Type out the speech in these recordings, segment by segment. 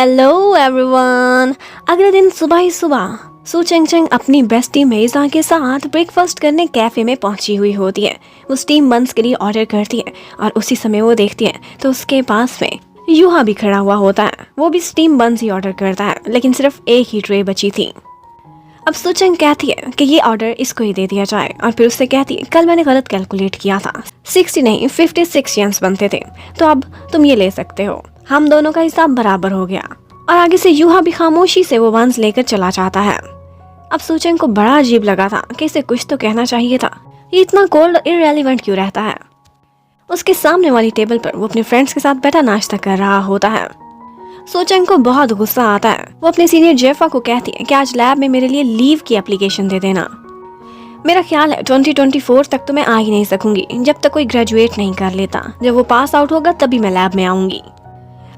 Hello everyone. अगले दिन सुबह ही सुबह सू चेंग चेंग अपनी बेस्टी मेज़ा के साथ ब्रेकफास्ट करने कैफे में पहुंची हुई होती है। वो स्टीम बंस के लिए ऑर्डर करती है और उसी समय वो देखती है तो उसके पास में यूहा भी खड़ा हुआ होता है। वो भी स्टीम बंस ही ऑर्डर करता है, लेकिन सिर्फ एक ही ट्रे बची थी। अब सू चेंग कहती है कि ये ऑर्डर इसको ही दे दिया जाए और फिर उससे कहती है कल मैंने गलत कैलकुलेट किया था, 60 नहीं 56 येन्स बनते थे, तो अब तुम ये ले सकते हो। हम दोनों का हिसाब बराबर हो गया। और आगे से यूहा भी खामोशी से वो बंस लेकर चला जाता है। अब सू चेंग को बड़ा अजीब लगा था कि इसे कुछ तो कहना चाहिए था, ये इतना कोल्ड और इररेलेवेंट क्यों रहता है। उसके सामने वाली टेबल पर वो अपने फ्रेंड्स के साथ बैठा नाश्ता कर रहा होता है। सू चेंग को बहुत गुस्सा आता है। वो अपने सीनियर जेफा को कहती है कि आज लैब में मेरे लिए लीव की एप्लीकेशन दे देना। मेरा ख्याल है 2024 तक तो मैं आ ही नहीं सकूंगी, जब तक कोई ग्रेजुएट नहीं कर लेता। जब वो पास आउट होगा तभी मैं लैब में आऊंगी।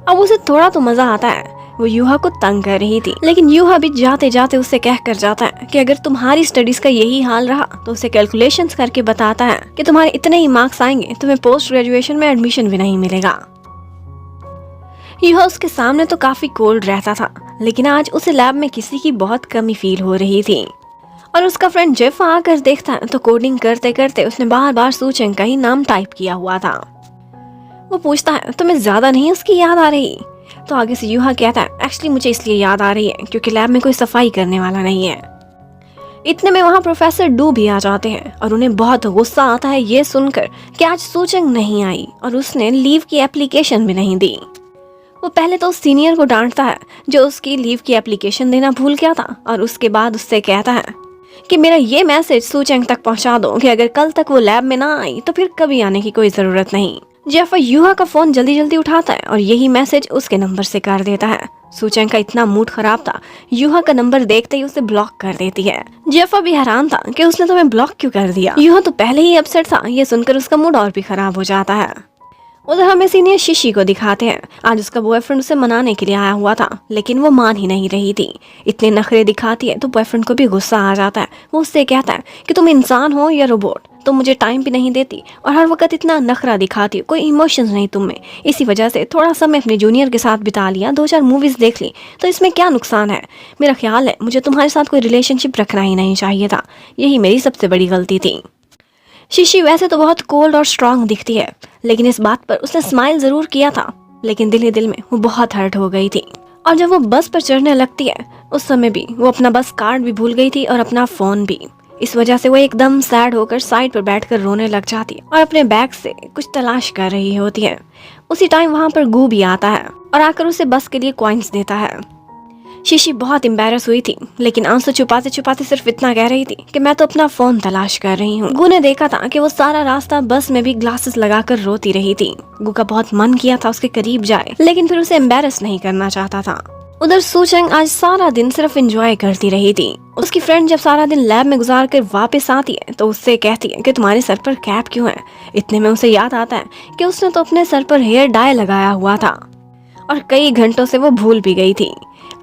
अब उसे थोड़ा तो मजा आता है। वो यूहा को तंग कर रही थी, लेकिन यूहा भी जाते जाते उससे कह कर जाता है कि अगर तुम्हारी स्टडीज का यही हाल रहा तो उसे कैलकुलेशंस करके बताता है कि तुम्हारे इतने ही मार्क्स आएंगे, तुम्हें पोस्ट ग्रेजुएशन में एडमिशन भी नहीं मिलेगा। यूहा उसके सामने तो काफी कोल्ड रहता था, लेकिन आज उसे लैब में किसी की बहुत कमी फील हो रही थी। और उसका फ्रेंड जेफ आकर देखता है तो कोडिंग करते करते उसने बार बार सू चेंग का ही नाम टाइप किया हुआ था। वो पूछता है तुम्हें ज्यादा नहीं उसकी याद आ रही? तो आगे से यूहा कहता है एक्चुअली मुझे इसलिए याद आ रही है क्योंकि लैब में कोई सफाई करने वाला नहीं है। इतने में वहाँ प्रोफेसर डू भी आ जाते हैं और उन्हें बहुत गुस्सा आता है ये सुनकर कि आज सू चेंग नहीं आई और उसने लीव की एप्लीकेशन भी नहीं दी। वो पहले तो उस सीनियर को डांटता है जो उसकी लीव की एप्लीकेशन देना भूल गया था, और उसके बाद उससे कहता है कि मेरा ये मैसेज सू चेंग तक पहुंचा दो कि अगर कल तक वो लैब में ना आई तो फिर कभी आने की कोई जरूरत नहीं। जेफा यूहा का फोन जल्दी जल्दी उठाता है और यही मैसेज उसके नंबर से कर देता है। सू चेंग का इतना मूड खराब था, यूहा का नंबर देखते ही उसे ब्लॉक कर देती है। जेफा भी हैरान था कि उसने तुम्हें ब्लॉक क्यों कर दिया। यूहा तो पहले ही अपसेट था, ये सुनकर उसका मूड और भी खराब हो जाता है। उधर हमें सीनियर शिशी को दिखाते हैं। आज उसका बॉयफ्रेंड उसे मनाने के लिए आया हुआ था, लेकिन वो मान ही नहीं रही थी। इतने नखरे दिखाती है तो बॉयफ्रेंड को भी गुस्सा आ जाता है। वो उससे कहता है कि तुम इंसान हो या रोबोट, तुम मुझे टाइम भी नहीं देती और हर वक्त इतना नखरा दिखाती हो, कोई इमोशंस नहीं तुम में। इसी वजह से थोड़ा समय अपने जूनियर के साथ बिता लिया, 2-4 मूवीज देख ली, तो इसमें क्या नुकसान है। मेरा ख्याल है मुझे तुम्हारे साथ कोई रिलेशनशिप रखना ही नहीं चाहिए था, यही मेरी सबसे बड़ी गलती थी। शिशी वैसे तो बहुत कोल्ड और स्ट्रांग दिखती है, लेकिन इस बात पर उसने स्माइल जरूर किया था, लेकिन दिल ही दिल में वो बहुत हर्ट हो गई थी। और जब वो बस पर चढ़ने लगती है उस समय भी वो अपना बस कार्ड भी भूल गई थी और अपना फोन भी। इस वजह से वो एकदम सैड होकर साइड पर बैठकर रोने लग जाती है और अपने बैग से कुछ तलाश कर रही होती है। उसी टाइम वहाँ पर गू भी आता है और आकर उसे बस के लिए कॉइन्स देता है। शिशी बहुत एम्बैरस हुई थी, लेकिन आंसू छुपाते छुपाते सिर्फ इतना कह रही थी कि मैं तो अपना फोन तलाश कर रही हूँ। गू ने देखा था कि वो सारा रास्ता बस में भी ग्लासेस लगाकर रोती रही थी। गू का बहुत मन किया था उसके करीब जाए, लेकिन फिर उसे एम्बैरस नहीं करना चाहता था। उधर सू चेंग आज सारा दिन सिर्फ एंजॉय करती रही थी। उसकी फ्रेंड जब सारा दिन लैब में गुजार कर वापस आती है तो उससे कहती है कि तुम्हारे सर पर कैप क्यों है। इतने में उसे याद आता है कि उसने तो अपने सर पर हेयर डाई लगाया हुआ था और कई घंटों से वो भूल भी गई थी।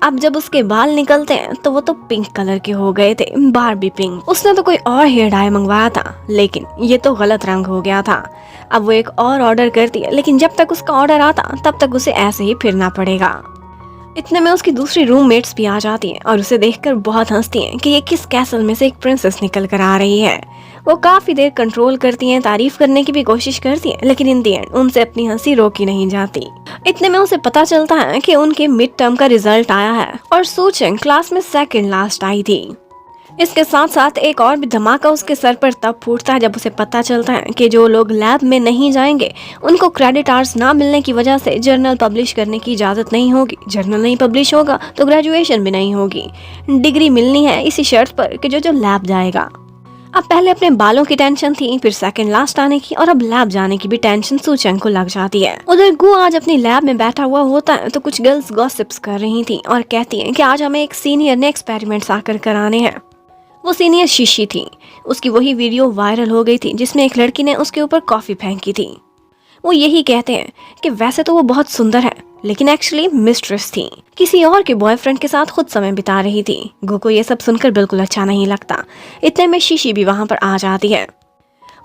अब जब उसके बाल निकलते हैं तो वो तो पिंक कलर के हो गए थे, बारबी पिंक। उसने तो कोई और हेयर डाई मंगवाया था, लेकिन ये तो गलत रंग हो गया था। अब वो एक और ऑर्डर करती है, लेकिन जब तक उसका ऑर्डर आता तब तक उसे ऐसे ही फिरना पड़ेगा। इतने में उसकी दूसरी रूममेट्स भी आ जाती हैं और उसे देखकर बहुत हंसती हैं कि ये किस कैसल में से एक प्रिंसेस निकल कर आ रही है। वो काफी देर कंट्रोल करती हैं, तारीफ करने की भी कोशिश करती हैं, लेकिन इन दी एंड उनसे अपनी हंसी रोकी नहीं जाती। इतने में उसे पता चलता है कि उनके मिड टर्म का रिजल्ट आया है और सू चेंग क्लास में सेकंड लास्ट आई थी। इसके साथ साथ एक और भी धमाका उसके सर पर तब फूटता है जब उसे पता चलता है कि जो लोग लैब में नहीं जाएंगे उनको क्रेडिट आवर्स ना मिलने की वजह से जर्नल पब्लिश करने की इजाज़त नहीं होगी। जर्नल नहीं पब्लिश होगा तो ग्रेजुएशन भी नहीं होगी। डिग्री मिलनी है इसी शर्त पर कि जो लैब जाएगा। अब पहले अपने बालों की टेंशन थी, फिर सेकंड लास्ट आने की, और अब लैब जाने की भी टेंशन सू चेंग को लग जाती है। उधर गू आज अपनी लैब में बैठा हुआ होता है तो कुछ गर्ल्स गॉसिप्स कर रही थी और कहती हैं कि आज हमें एक सीनियर ने एक्सपेरिमेंट्स आकर कराने हैं। वो सीनियर शिशी थी। उसकी वही वीडियो वायरल हो गई थी जिसमें एक लड़की ने उसके ऊपर कॉफी फेंकी थी। वो यही कहते हैं कि वैसे तो वो बहुत सुंदर है, लेकिन एक्चुअली मिस्ट्रेस थी, किसी और के बॉयफ्रेंड के साथ खुद समय बिता रही थी। गू को ये सब सुनकर बिल्कुल अच्छा नहीं लगता। इतने में शिशी भी वहाँ पर आ जाती है।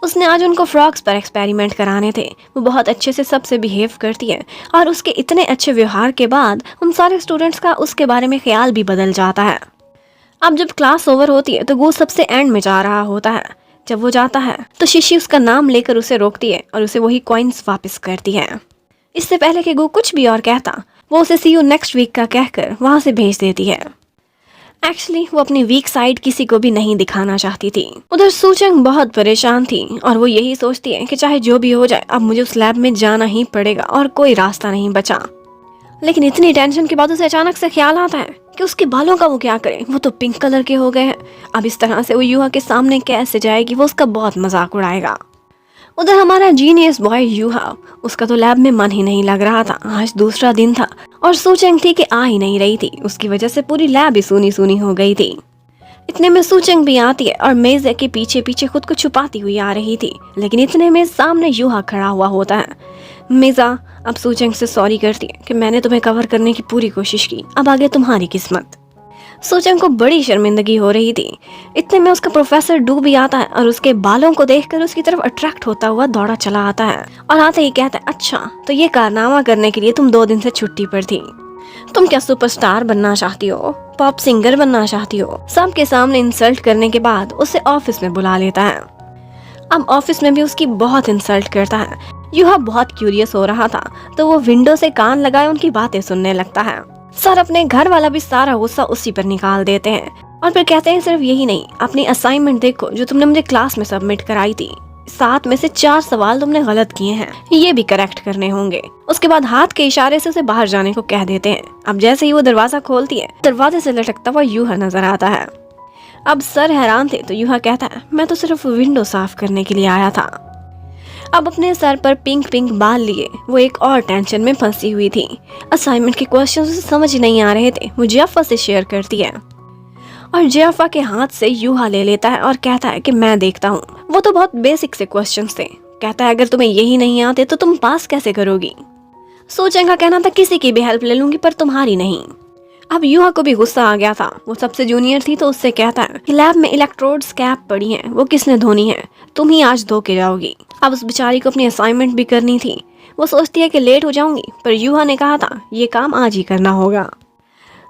उसने आज उनको फ्रॉग्स पर एक्सपेरिमेंट कराने थे। वो बहुत अच्छे से सबसे बिहेव करती है और उसके इतने अच्छे व्यवहार के बाद उन सारे स्टूडेंट्स का उसके बारे में ख्याल भी बदल जाता है। अब जब क्लास ओवर होती है तो वो सबसे एंड में जा रहा होता है। जब वो जाता है तो शिशी उसका नाम लेकर उसे रोकती है और उसे वही कॉइन्स वापस करती है। इससे पहले कि गो कुछ भी और कहता, वो उसे सी यू नेक्स्ट वीक का कहकर वहां से भेज देती है। एक्चुअली वो अपनी वीक साइड किसी को भी नहीं दिखाना चाहती थी। उधर सूचंग बहुत परेशान थी और वो यही सोचती है कि चाहे जो भी हो जाए अब मुझे उस लैब में जाना ही पड़ेगा और कोई रास्ता नहीं बचा। लेकिन इतनी टेंशन के बाद उसे अचानक से ख्याल आता है कि उसके बालों का वो क्या करे। वो तो पिंक कलर के हो गए हैं। अब इस तरह से वो यूहा के सामने कैसे जाएगी, वो उसका बहुत मजाक उड़ाएगा। उधर हमारा जीनियस बॉय यूहा, उसका तो लैब में मन ही नहीं लग रहा था। आज दूसरा दिन था और सूचंग थी कि आ ही नहीं रही थी। उसकी वजह से पूरी लैब ही सूनी सूनी हो गई थी। इतने में सूचंग भी आती है और मेज के पीछे पीछे खुद को छुपाती हुई आ रही थी। लेकिन इतने में सामने यूहा खड़ा हुआ होता है। मेजा अब सूचंग से सॉरी करती है कि मैंने तुम्हें कवर करने की पूरी कोशिश की, अब आगे तुम्हारी किस्मत। सूचंग को बड़ी शर्मिंदगी हो रही थी। इतने में उसका प्रोफेसर डू भी आता है और उसके बालों को देखकर उसकी तरफ अट्रैक्ट होता हुआ दौड़ा चला आता है और आते ही कहता है, अच्छा तो ये कारनामा करने के लिए तुम 2 दिन से छुट्टी पर थी। तुम क्या सुपरस्टार बनना चाहती हो, पॉप सिंगर बनना चाहती हो? सबके सामने इंसल्ट करने के बाद उसे ऑफिस में बुला लेता है। अब ऑफिस में भी उसकी बहुत इंसल्ट करता है। यूहा बहुत क्यूरियस हो रहा था तो वो विंडो से कान लगाए उनकी बातें सुनने लगता है। सर अपने घर वाला भी सारा गुस्सा उसी पर निकाल देते हैं और फिर कहते हैं, सिर्फ यही नहीं, अपनी असाइनमेंट देखो जो तुमने मुझे क्लास में सबमिट कराई थी। 7 में से 4 सवाल तुमने गलत किए हैं, ये भी करेक्ट करने होंगे। उसके बाद हाथ के इशारे से उसे बाहर जाने को कह देते हैं। अब जैसे ही वो दरवाजा खोलती है, दरवाजे से लटकता हुआ यूहा नजर आता है। अब सर हैरान थे तो यूहा कहता है, मैं तो सिर्फ विंडो साफ करने के लिए आया था। अब अपने सर पर पिंक पिंक बाल लिए वो एक और टेंशन में फंसी हुई थी। असाइनमेंट के क्वेश्चन उसे समझ नहीं आ रहे थे। वो जियाफा से शेयर करती है और जियाफा के हाथ से यूहा ले लेता है और कहता है कि मैं देखता हूँ। वो तो बहुत बेसिक से क्वेश्चंस थे। कहता है, अगर तुम्हें यही नहीं आते तो तुम पास कैसे करोगी? सूचंग का कहना था, किसी की भी हेल्प ले लूंगी पर तुम्हारी नहीं। अब यूहा को भी गुस्सा आ गया था। वो सबसे जूनियर थी तो उससे कहता है कि लैब में इलेक्ट्रोड्स कैप पड़ी हैं, वो किसने धोनी है? तुम ही आज धो के जाओगी। अब उस बेचारी को अपनी असाइनमेंट भी करनी थी। वो सोचती है कि लेट हो जाऊंगी, पर यूहा ने कहा था ये काम आज ही करना होगा।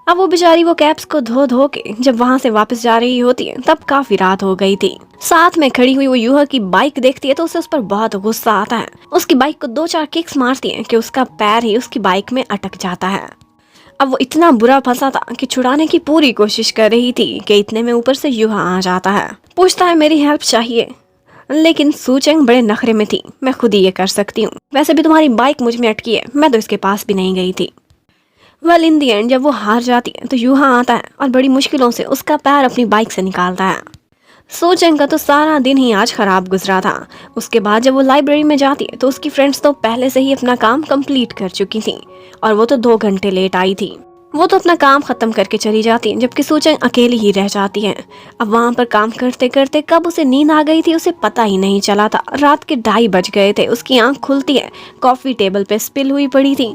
अब वो बेचारी वो कैप्स को धो धो के जब वहां से वापस जा रही होती है तब काफी रात हो गई थी। साथ में खड़ी हुई वो यूहा की बाइक देखती है तो उसे उस पर बहुत गुस्सा आता है। उसकी बाइक को 2-4 किक्स मारती है कि उसका पैर ही उसकी बाइक में अटक जाता है। अब वो इतना बुरा फंसा था कि छुड़ाने की पूरी कोशिश कर रही थी कि इतने में ऊपर से यूहा आ जाता है। पूछता है, मेरी हेल्प चाहिए? लेकिन सूचंग बड़े नखरे में थी, मैं खुद ही ये कर सकती हूँ। वैसे भी तुम्हारी बाइक मुझ में अटकी है, मैं तो इसके पास भी नहीं गई थी। वेल इन दी एंड जब वो हार जाती है तो यूहा आता है और बड़ी मुश्किलों से उसका पैर अपनी बाइक से निकालता है। सूचंग का तो सारा दिन ही आज खराब गुजरा था। उसके बाद जब वो लाइब्रेरी में जाती है तो उसकी फ्रेंड्स तो पहले से ही अपना काम कंप्लीट कर चुकी थी और वो तो 2 घंटे लेट आई थी। वो तो अपना काम खत्म करके चली जाती है जबकि सूचंग अकेली ही रह जाती है। अब वहाँ पर काम करते करते कब उसे नींद आ गई थी उसे पता ही नहीं चला था। रात के 2:30 बज गए थे। उसकी आंख खुलती है, कॉफी टेबल पे स्पिल हुई पड़ी थी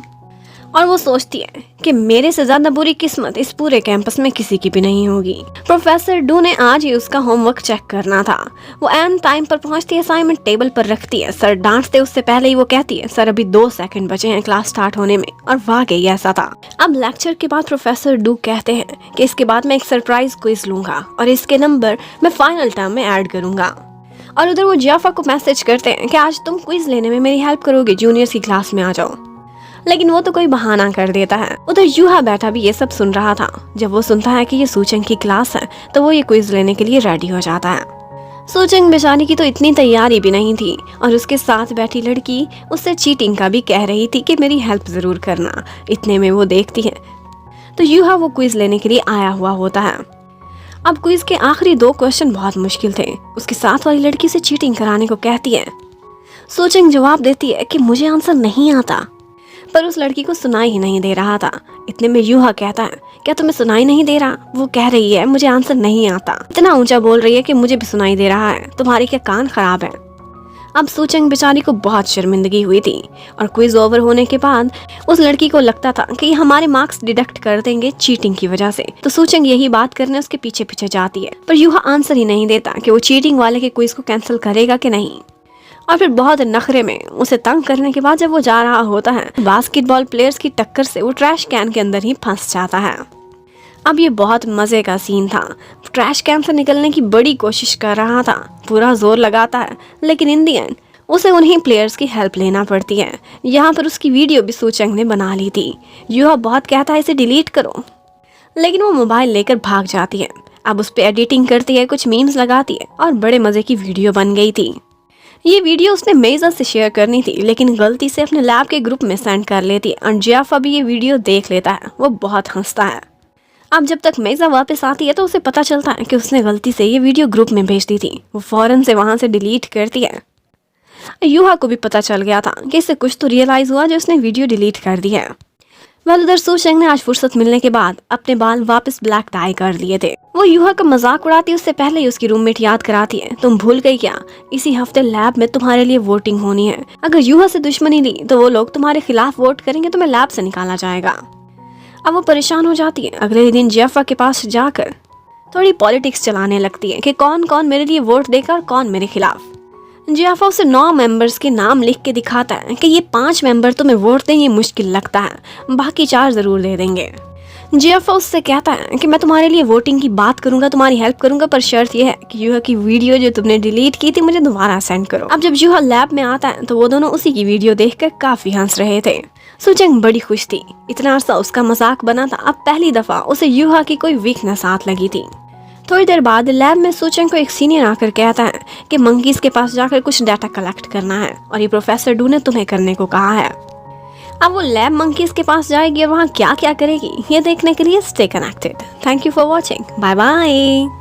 और वो सोचती है कि मेरे से ज्यादा बुरी किस्मत इस पूरे कैंपस में किसी की भी नहीं होगी। प्रोफेसर डू ने आज ही उसका होमवर्क चेक करना था। वो एन टाइम पर पहुंचती है, असाइनमेंट टेबल पर रखती है। सर डांटते उससे पहले ही वो कहती है, सर अभी 2 सेकंड बचे हैं क्लास स्टार्ट होने में। और वाकई ऐसा था। अब लेक्चर के बाद प्रोफेसर डू कहते हैं कि इसके बाद मैं एक सरप्राइज क्विज लूंगा और इसके नंबर मैं फाइनल टर्म में ऐड करूंगा। और उधर वो जियाफा को मैसेज करते हैं कि आज तुम क्विज लेने में मेरी हेल्प करोगे, जूनियर्स की क्लास में आ जाओ। लेकिन वो तो कोई बहाना कर देता है। उधर यूहा बैठा भी ये सब सुन रहा था। जब वो सुनता है कि ये सूचंग की क्लास है तो वो ये क्विज लेने के लिए रेडी हो जाता है। सूचंग बेचारी की तो इतनी तैयारी भी नहीं थी और उसके साथ बैठी लड़की उससे चीटिंग का भी कह रही थी कि मेरी हेल्प जरूर करना। इतने में वो देखती है तो यूहा वो क्विज लेने के लिए आया हुआ होता है। अब क्विज के आखिरी 2 क्वेश्चन बहुत मुश्किल थे। उसके साथ वाली लड़की से चीटिंग कराने को कहती है। सूचंग जवाब देती है कि मुझे आंसर नहीं आता, पर उस लड़की को सुनाई ही नहीं दे रहा था। इतने में यूहा कहता है, क्या तुम्हें सुनाई नहीं दे रहा? वो कह रही है, मुझे आंसर नहीं आता। इतना ऊंचा बोल रही है कि मुझे भी सुनाई दे रहा है। तुम्हारी क्या कान खराब है? अब सूचंग बेचारी को बहुत शर्मिंदगी हुई थी और क्विज ओवर होने के बाद उस लड़की को लगता था कि हमारे मार्क्स डिडक्ट कर देंगे चीटिंग की वजह से। तो सूचंग यही बात करने उसके पीछे पीछे जाती है, पर यूहा आंसर ही नहीं देता कि वो चीटिंग वाले के क्विज को कैंसिल करेगा कि नहीं। और फिर बहुत नखरे में उसे तंग करने के बाद जब वो जा रहा होता है, बास्केटबॉल प्लेयर्स की टक्कर से वो ट्रैश कैन के अंदर ही फंस जाता है। अब ये बहुत मजे का सीन था। ट्रैश कैन से निकलने की बड़ी कोशिश कर रहा था, पूरा जोर लगाता है, लेकिन इन दी एंड उसे उन्हीं प्लेयर्स की हेल्प लेना पड़ती है। यहाँ पर उसकी वीडियो भी सूचंग ने बना ली थी। यूहा बहुत कहता है इसे डिलीट करो, लेकिन वो मोबाइल लेकर भाग जाती है। अब उस पर एडिटिंग करती है, कुछ मीम्स लगाती है और बड़े मजे की वीडियो बन गई थी। ये वीडियो उसने मेज़ा से शेयर करनी थी, लेकिन गलती से अपने लैब के ग्रुप में सेंड कर लेती है और जियाफा भी ये वीडियो देख लेता है। वो बहुत हंसता है। अब जब तक मेज़ा वापस आती है तो उसे पता चलता है कि उसने गलती से ये वीडियो ग्रुप में भेज दी थी। वो फौरन से वहाँ से डिलीट करती है। यूहा को भी पता चल गया था कि इससे कुछ तो रियलाइज़ हुआ जो उसने वीडियो डिलीट कर दी है। वह उधर सूचंग ने आज फुर्सत मिलने के बाद अपने बाल वापस ब्लैक डाई कर लिए थे। वो यूहा का मजाक उड़ाती उससे पहले ही उसकी रूममेट याद कराती है, तुम भूल गई क्या, इसी हफ्ते लैब में तुम्हारे लिए वोटिंग होनी है। अगर यूहा से दुश्मनी ली तो वो लोग तुम्हारे खिलाफ वोट करेंगे, तुम्हें लैब से निकाला जाएगा। अब वो परेशान हो जाती है। अगले दिन जियाफा के पास जाकर थोड़ी पॉलिटिक्स चलाने लगती है कि कौन कौन मेरे लिए वोट देगा और कौन मेरे खिलाफ। जियाफा उसे 9 मेंबर्स के नाम लिख के दिखाता है कि ये 5 मेंबर तुम्हें वोट दें ये मुश्किल लगता है, बाकी 4 जरूर दे देंगे। जियाफा उससे कहता है कि मैं तुम्हारे लिए वोटिंग की बात करूंगा, तुम्हारी हेल्प करूंगा, पर शर्त यह है कि यूहा की वीडियो जो तुमने डिलीट की थी मुझे दोबारा सेंड करो। अब जब यूहा लैब में आता है तो वो दोनों उसी की वीडियो देखकर काफी हंस रहे थे। सूचंग बड़ी खुश थी, इतना अरसा उसका मजाक बना था, अब पहली दफा उसे यूहा की कोई वीकनेस हाथ लगी थी। थोड़ी देर बाद लैब में सूचंग को एक सीनियर आकर कहता है कि मंकीज के पास जाकर कुछ डाटा कलेक्ट करना है और ये प्रोफेसर डू ने तुम्हें करने को कहा है। अब वो लैब मंकीज के पास जाएगी और वहाँ क्या क्या करेगी ये देखने के लिए stay connected. Thank you for watching, bye bye.